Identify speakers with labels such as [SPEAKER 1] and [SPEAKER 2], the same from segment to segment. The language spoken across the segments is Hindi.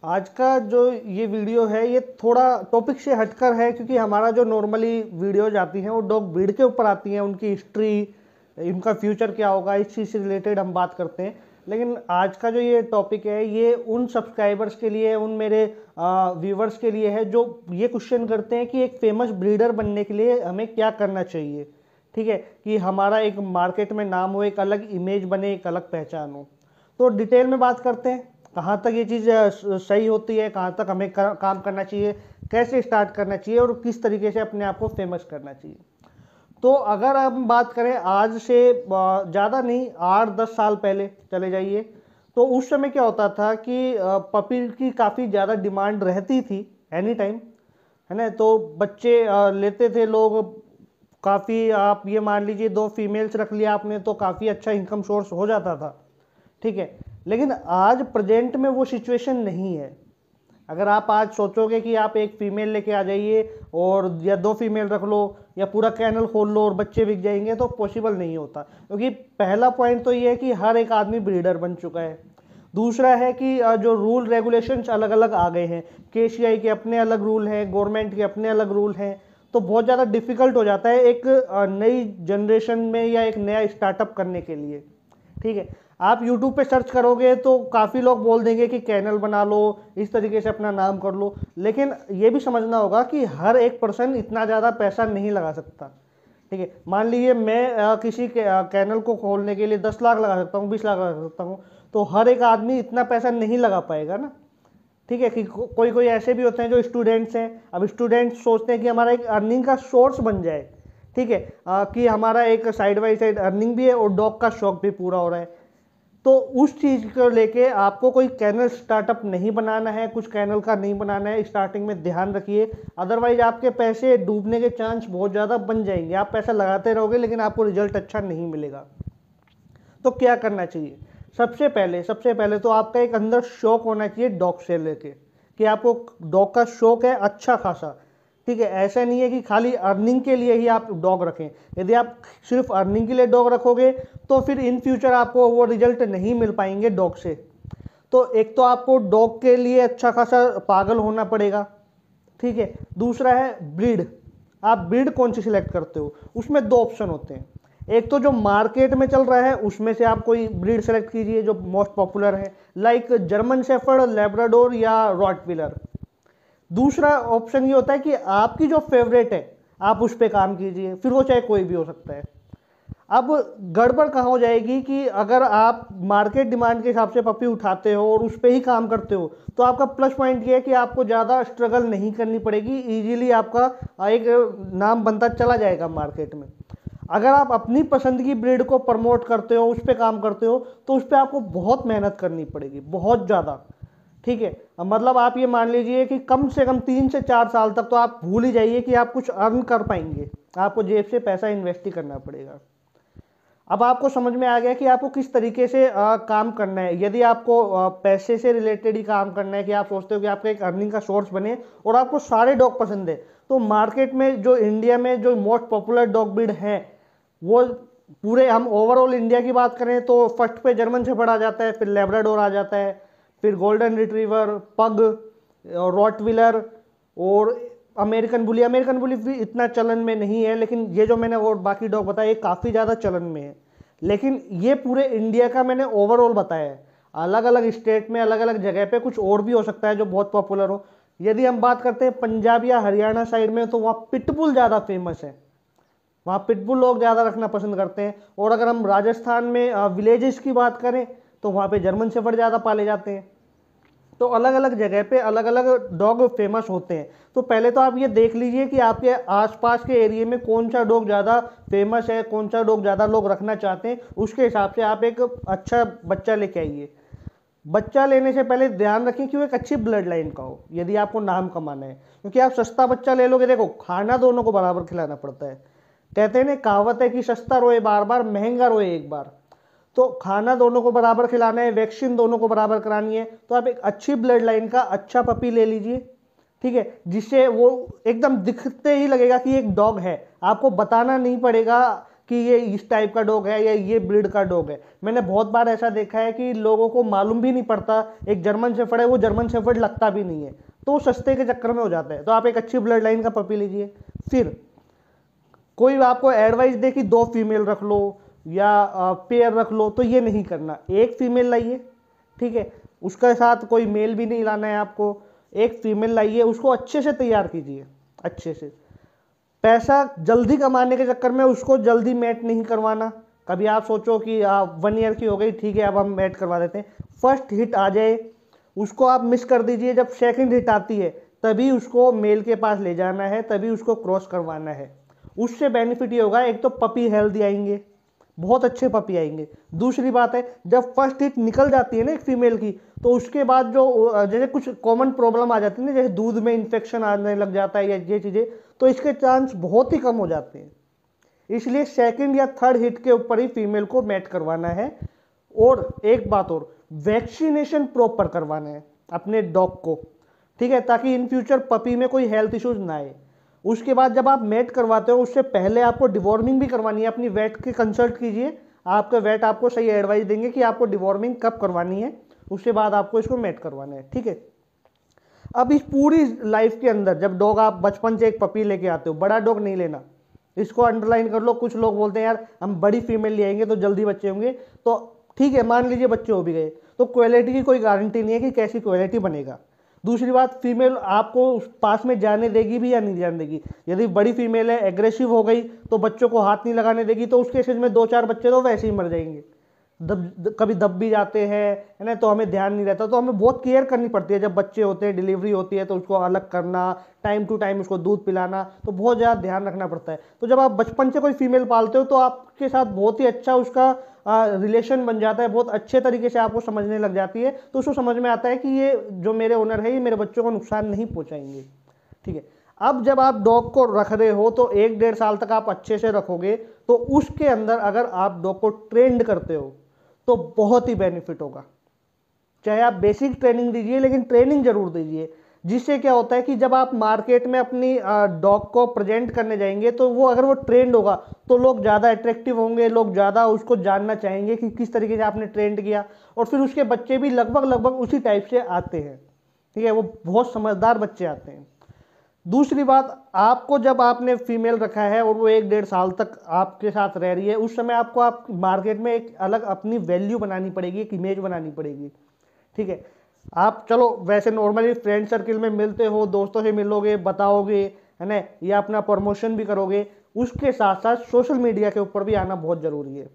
[SPEAKER 1] आज का जो ये वीडियो है ये थोड़ा टॉपिक से हटकर है, क्योंकि हमारा जो नॉर्मली वीडियोज आती हैं वो डॉग ब्रीड के ऊपर आती हैं, उनकी हिस्ट्री, इनका फ्यूचर क्या होगा, इस चीज़ से रिलेटेड हम बात करते हैं। लेकिन आज का जो ये टॉपिक है ये उन सब्सक्राइबर्स के लिए, उन मेरे व्यूवर्स के लिए है जो ये क्वेश्चन करते हैं कि एक फेमस ब्रीडर बनने के लिए हमें क्या करना चाहिए। ठीक है, कि हमारा एक मार्केट में नाम हो, एक अलग इमेज बने, एक अलग पहचान हो। तो डिटेल में बात करते हैं कहाँ तक ये चीज़ सही होती है, कहाँ तक हमें काम करना चाहिए, कैसे स्टार्ट करना चाहिए और किस तरीके से अपने आप को फेमस करना चाहिए। तो अगर हम बात करें आज से ज़्यादा नहीं, 8-10 साल पहले चले जाइए, तो उस समय क्या होता था कि पपी की काफ़ी ज़्यादा डिमांड रहती थी एनी टाइम, है ना। तो बच्चे लेते थे लोग काफ़ी, आप ये मान लीजिए 2 फीमेल्स रख लिया आपने तो काफ़ी अच्छा इनकम सोर्स हो जाता था। ठीक है, लेकिन आज प्रेजेंट में वो सिचुएशन नहीं है। अगर आप आज सोचोगे कि आप एक फीमेल लेके आ जाइए और या 2 फीमेल रख लो या पूरा कैनल खोल लो और बच्चे बिक जाएंगे, तो पॉसिबल नहीं होता। क्योंकि पहला पॉइंट तो ये है कि हर एक आदमी ब्रीडर बन चुका है। दूसरा है कि जो रूल रेगुलेशंस अलग अलग आ गए हैं, केसीआई के अपने अलग रूल हैं, गवर्नमेंट के अपने अलग रूल हैं, तो बहुत ज़्यादा डिफिकल्ट हो जाता है एक नई जनरेशन में या एक नया स्टार्टअप करने के लिए। ठीक है, आप YouTube पे सर्च करोगे तो काफ़ी लोग बोल देंगे कि कैनल बना लो, इस तरीके से अपना नाम कर लो, लेकिन ये भी समझना होगा कि हर एक पर्सन इतना ज़्यादा पैसा नहीं लगा सकता। ठीक है, मान लीजिए मैं किसी कैनल को खोलने के लिए 10 लाख लगा सकता हूँ, 20 लाख लगा सकता हूँ, तो हर एक आदमी इतना पैसा नहीं लगा पाएगा ना। ठीक है, कि कोई कोई ऐसे भी होते हैं जो स्टूडेंट्स हैं। अब स्टूडेंट्स सोचते हैं कि हमारा एक अर्निंग का सोर्स बन जाए। ठीक है, कि हमारा एक साइड बाई साइड अर्निंग भी है और डॉग का शौक भी पूरा हो रहा है। तो उस चीज़ को लेके आपको कोई कैनल स्टार्टअप नहीं बनाना है, कुछ कैनल का नहीं बनाना है, स्टार्टिंग में ध्यान रखिए। अदरवाइज आपके पैसे डूबने के चांस बहुत ज़्यादा बन जाएंगे। आप पैसा लगाते रहोगे लेकिन आपको रिजल्ट अच्छा नहीं मिलेगा। तो क्या करना चाहिए? सबसे पहले तो आपका एक अंदर शौक होना चाहिए डॉग से लेके, कि आपको डॉग का शौक है अच्छा खासा। ठीक है, ऐसा नहीं है कि खाली अर्निंग के लिए ही आप डॉग रखें। यदि आप सिर्फ अर्निंग के लिए डॉग रखोगे तो फिर इन फ्यूचर आपको वो रिजल्ट नहीं मिल पाएंगे डॉग से। तो एक तो आपको डॉग के लिए अच्छा खासा पागल होना पड़ेगा। ठीक है, दूसरा है ब्रीड। आप ब्रीड कौन सी सिलेक्ट करते हो, उसमें 2 ऑप्शन होते हैं। एक तो जो मार्केट में चल रहा है उसमें से आप कोई ब्रीड सेलेक्ट कीजिए जो मोस्ट पॉपुलर है, लाइक जर्मन शेफर्ड, लैब्राडोर या रॉटविलर। दूसरा ऑप्शन ये होता है कि आपकी जो फेवरेट है आप उस पर काम कीजिए, फिर वो चाहे कोई भी हो सकता है। अब गड़बड़ कहाँ हो जाएगी कि अगर आप मार्केट डिमांड के हिसाब से पपी उठाते हो और उस पर ही काम करते हो, तो आपका प्लस पॉइंट ये है कि आपको ज़्यादा स्ट्रगल नहीं करनी पड़ेगी, इजीली आपका एक नाम बनता चला जाएगा मार्केट में। अगर आप अपनी पसंद की ब्रीड को प्रमोट करते हो, उस पर काम करते हो, तो उस पर आपको बहुत मेहनत करनी पड़ेगी, बहुत ज़्यादा। ठीक है, मतलब आप ये मान लीजिए कि कम से कम 3 से 4 साल तक तो आप भूल ही जाइए कि आप कुछ अर्न कर पाएंगे। आपको जेब से पैसा इन्वेस्ट ही करना पड़ेगा। अब आपको समझ में आ गया कि आपको किस तरीके से काम करना है। यदि आपको पैसे से रिलेटेड ही काम करना है, कि आप सोचते हो कि आपका एक अर्निंग का सोर्स बने और आपको सारे डॉग पसंद है, तो मार्केट में जो इंडिया में जो मोस्ट पॉपुलर डॉग ब्रीड है वो पूरे, हम ओवरऑल इंडिया की बात करें तो फर्स्ट पे जर्मन शेफर्ड आ जाता है, फिर लैब्राडोर आ जाता है, फिर गोल्डन रिट्रीवर, पग, रॉटविलर और अमेरिकन बुली। अमेरिकन बुली भी इतना चलन में नहीं है, लेकिन ये जो मैंने और बाकी डॉग बताए ये काफ़ी ज़्यादा चलन में है। लेकिन ये पूरे इंडिया का मैंने ओवरऑल बताया है। अलग अलग स्टेट में अलग अलग जगह पे कुछ और भी हो सकता है जो बहुत पॉपुलर हो। यदि हम बात करते हैं पंजाब या हरियाणा साइड में, तो वहाँ पिटबुल ज़्यादा फेमस है, वहाँ पिटबुल लोग ज़्यादा रखना पसंद करते हैं। और अगर हम राजस्थान में विलेजेस की बात करें तो वहाँ पे जर्मन शेफर्ड ज़्यादा पाले जाते हैं। तो अलग अलग जगह पे अलग अलग डॉग फेमस होते हैं। तो पहले तो आप ये देख लीजिए कि आपके आसपास के एरिया में कौन सा डॉग ज़्यादा फेमस है, कौन सा डॉग ज़्यादा लोग रखना चाहते हैं, उसके हिसाब से आप एक अच्छा बच्चा लेके आइए। बच्चा लेने से पहले ध्यान रखें कि वो एक अच्छी ब्लड लाइन का हो, यदि आपको नाम कमाना है। क्योंकि आप सस्ता बच्चा ले लोगे, देखो खाना दोनों को बराबर खिलाना पड़ता है। कहते हैं ना, कहावत है कि सस्ता रोए बार बार, महंगा रोए एक बार। तो खाना दोनों को बराबर खिलाना है, वैक्सीन दोनों को बराबर करानी है। तो आप एक अच्छी ब्लड लाइन का अच्छा पपी ले लीजिए। ठीक है, जिससे वो एकदम दिखते ही लगेगा कि एक डॉग है, आपको बताना नहीं पड़ेगा कि ये इस टाइप का डॉग है या ये ब्रीड का डॉग है। मैंने बहुत बार ऐसा देखा है कि लोगों को मालूम भी नहीं पड़ता एक जर्मन शेफर्ड है, वो जर्मन शेफर्ड लगता भी नहीं है, तो सस्ते के चक्कर में हो जाता है। तो आप एक अच्छी ब्लड लाइन का पपी लीजिए। फिर कोई आपको एडवाइस दे कि 2 फीमेल रख लो या पेयर रख लो, तो ये नहीं करना। एक फीमेल लाइए, ठीक है, उसके साथ कोई मेल भी नहीं लाना है आपको। एक फीमेल लाइए, उसको अच्छे से तैयार कीजिए, अच्छे से। पैसा जल्दी कमाने के चक्कर में उसको जल्दी मैट नहीं करवाना। कभी आप सोचो कि 1 ईयर की हो गई, ठीक है अब हम मैट करवा देते हैं, फर्स्ट हिट आ जाए उसको आप मिस कर दीजिए। जब सेकंड हिट आती है तभी उसको मेल के पास ले जाना है, तभी उसको क्रॉस करवाना है। उससे बेनिफिट ये होगा, एक तो पपी हेल्दी आएंगे, बहुत अच्छे पपी आएंगे। दूसरी बात है, जब फर्स्ट हिट निकल जाती है ना एक फीमेल की, तो उसके बाद जो जैसे कुछ कॉमन प्रॉब्लम आ जाती है ना, जैसे दूध में इन्फेक्शन आने लग जाता है या ये चीज़ें, तो इसके चांस बहुत ही कम हो जाते हैं। इसलिए सेकंड या थर्ड हिट के ऊपर ही फीमेल को मैट करवाना है। और एक बात और, वैक्सीनेशन प्रॉपर करवाना है अपने डॉग को, ठीक है, ताकि इन फ्यूचर पपी में कोई हेल्थ इश्यूज ना आए। उसके बाद जब आप मैट करवाते हो उससे पहले आपको डिवॉर्मिंग भी करवानी है। अपनी वेट की कंसल्ट कीजिए, आपके वेट आपको सही एडवाइस देंगे कि आपको डिवॉर्मिंग कब करवानी है, उसके बाद आपको इसको मैट करवाना है, ठीक है। अब इस पूरी लाइफ के अंदर जब डॉग आप बचपन से एक पपी लेके आते हो, बड़ा डॉग नहीं लेना, इसको अंडरलाइन कर लो। कुछ लोग बोलते हैं यार हम बड़ी फीमेल ले आएंगे तो जल्दी बच्चे होंगे, तो ठीक है मान लीजिए बच्चे हो भी गए, तो क्वालिटी की कोई गारंटी नहीं है कि कैसी क्वालिटी बनेगा। दूसरी बात, फीमेल आपको पास में जाने देगी भी या नहीं जाने देगी। यदि बड़ी फीमेल है, एग्रेसिव हो गई, तो बच्चों को हाथ नहीं लगाने देगी, तो उस केसेस में 2-4 बच्चे तो वैसे ही मर जाएंगे, कभी दब भी जाते हैं, है ना, तो हमें ध्यान नहीं रहता। तो हमें बहुत केयर करनी पड़ती है। जब बच्चे होते हैं, डिलीवरी होती है, तो उसको अलग करना, टाइम टू टाइम उसको दूध पिलाना, तो बहुत ज़्यादा ध्यान रखना पड़ता है। तो जब आप बचपन से कोई फीमेल पालते हो तो आपके साथ बहुत ही अच्छा उसका रिलेशन बन जाता है, बहुत अच्छे तरीके से आपको समझने लग जाती है। तो उसको समझ में आता है कि ये जो मेरे ओनर है ये मेरे बच्चों को नुकसान नहीं पहुँचाएंगे, ठीक है। अब जब आप डॉग को रख रहे हो तो 1-1.5 साल तक आप अच्छे से रखोगे, तो उसके अंदर अगर आप डॉग को ट्रेंड करते हो तो बहुत ही बेनिफिट होगा। चाहे आप बेसिक ट्रेनिंग दीजिए, लेकिन ट्रेनिंग जरूर दीजिए। जिससे क्या होता है कि जब आप मार्केट में अपनी डॉग को प्रेजेंट करने जाएंगे, तो वो अगर वो ट्रेंड होगा तो लोग ज़्यादा अट्रैक्टिव होंगे, लोग ज़्यादा उसको जानना चाहेंगे कि किस तरीके से आपने ट्रेंड किया। और फिर उसके बच्चे भी लगभग उसी टाइप से आते हैं, ठीक है, वो बहुत समझदार बच्चे आते हैं। दूसरी बात, आपको जब आपने फीमेल रखा है और वो 1-1.5 साल तक आपके साथ रह रही है, उस समय आपको आप मार्केट में एक अलग अपनी वैल्यू बनानी पड़ेगी, एक इमेज बनानी पड़ेगी, ठीक है। आप चलो वैसे नॉर्मली फ्रेंड सर्किल में मिलते हो, दोस्तों से मिलोगे, बताओगे, है ना, या अपना प्रमोशन भी करोगे। उसके साथ साथ सोशल मीडिया के ऊपर भी आना बहुत ज़रूरी है।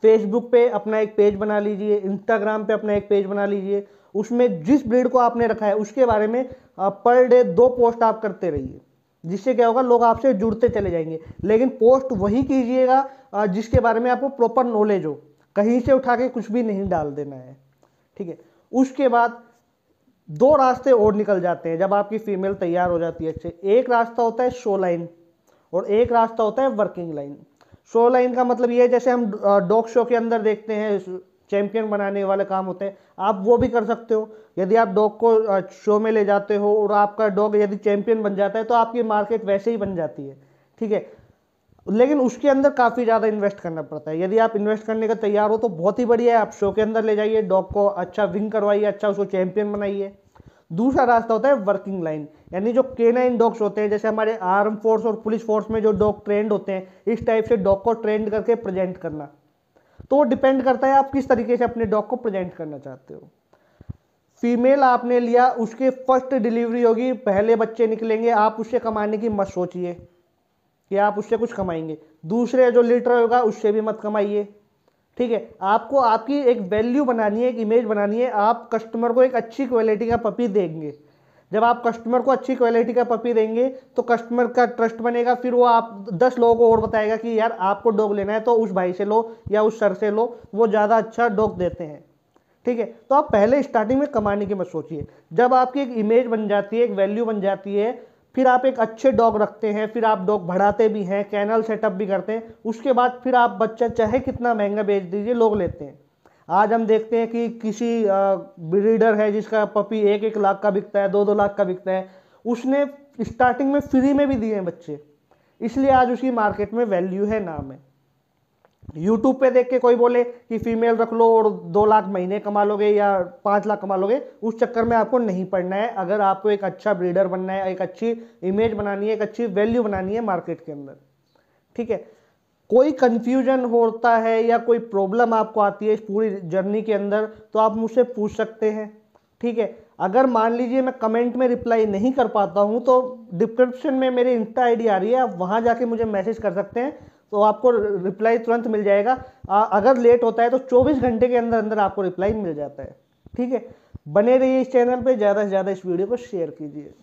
[SPEAKER 1] फेसबुक पे अपना एक पेज बना लीजिए, इंस्टाग्राम पे अपना एक पेज बना लीजिए, उसमें जिस ब्रीड को आपने रखा है उसके बारे में पर डे 2 पोस्ट आप करते रहिए। जिससे क्या होगा, लोग आपसे जुड़ते चले जाएंगे। लेकिन पोस्ट वही कीजिएगा जिसके बारे में आपको प्रॉपर नॉलेज हो, कहीं से उठा के कुछ भी नहीं डाल देना है, ठीक है। उसके बाद 2 रास्ते और निकल जाते हैं जब आपकी फीमेल तैयार हो जाती है अच्छे। एक रास्ता होता है शो लाइन और एक रास्ता होता है वर्किंग लाइन। शो लाइन का मतलब ये है, जैसे हम डॉग शो के अंदर देखते हैं चैंपियन बनाने वाले काम होते हैं, आप वो भी कर सकते हो। यदि आप डॉग को शो में ले जाते हो और आपका डॉग यदि चैंपियन बन जाता है तो आपकी मार्केट वैसे ही बन जाती है, ठीक है। लेकिन उसके अंदर काफ़ी ज़्यादा इन्वेस्ट करना पड़ता है। यदि आप इन्वेस्ट करने का तैयार हो तो बहुत ही बढ़िया है, आप शो के अंदर ले जाइए, डॉग को अच्छा विन करवाइए, अच्छा उसको चैंपियन बनाइए। दूसरा रास्ता होता है वर्किंग लाइन, यानी जो केनाइन डॉग्स होते हैं, जैसे हमारे आर्म फोर्स और पुलिस फोर्स में जो डॉग ट्रेंड होते हैं, इस टाइप से डॉग को ट्रेंड करके प्रेजेंट करना। तो वो डिपेंड करता है आप किस तरीके से अपने डॉग को प्रेजेंट करना चाहते हो। फीमेल आपने लिया, उसके फर्स्ट डिलीवरी होगी, पहले बच्चे निकलेंगे, आप उससे कमाने की मत सोचिए कि आप उससे कुछ कमाएंगे। दूसरे जो लीटर होगा उससे भी मत कमाइए, ठीक है। आपको आपकी एक वैल्यू बनानी है, एक इमेज बनानी है। आप कस्टमर को एक अच्छी क्वालिटी का पपी देंगे। जब आप कस्टमर को अच्छी क्वालिटी का पपी देंगे तो कस्टमर का ट्रस्ट बनेगा, फिर वो आप 10 लोगों को और बताएगा कि यार आपको डॉग लेना है तो उस भाई से लो या उस सर से लो, वो ज़्यादा अच्छा डॉग देते हैं, ठीक है। तो आप पहले स्टार्टिंग में कमाने की मत सोचिए। जब आपकी एक इमेज बन जाती है, एक वैल्यू बन जाती है, फिर आप एक अच्छे डॉग रखते हैं, फिर आप डॉग बढ़ाते भी हैं, कैनल सेटअप भी करते हैं, उसके बाद फिर आप बच्चा चाहे कितना महंगा बेच दीजिए, लोग लेते हैं। आज हम देखते हैं कि किसी ब्रीडर है जिसका पपी 1-1 लाख का बिकता है, 2-2 लाख का बिकता है, उसने स्टार्टिंग में फ्री में भी दिए हैं बच्चे, इसलिए आज उसकी मार्केट में वैल्यू है, नाम है। यूट्यूब पे देख के कोई बोले कि फीमेल रख लो और 2 लाख महीने कमा लोगे या 5 लाख कमा लोगे, उस चक्कर में आपको नहीं पड़ना है। अगर आपको एक अच्छा ब्रीडर बनना है, एक अच्छी इमेज बनानी है, एक अच्छी वैल्यू बनानी है मार्केट के अंदर, ठीक है। कोई कंफ्यूजन होता है या कोई प्रॉब्लम आपको आती है इस पूरी जर्नी के अंदर, तो आप मुझसे पूछ सकते हैं, ठीक है। अगर मान लीजिए मैं कमेंट में रिप्लाई नहीं कर पाता हूं, तो डिस्क्रिप्शन में मेरी इंस्टा आईडी आ रही है, आप वहां जाके मुझे मैसेज कर सकते हैं, तो आपको रिप्लाई तुरंत मिल जाएगा। अगर लेट होता है तो 24 घंटे के अंदर अंदर आपको रिप्लाई मिल जाता है, ठीक है। बने रहिए इस चैनल पे, ज़्यादा से ज़्यादा इस वीडियो को शेयर कीजिए।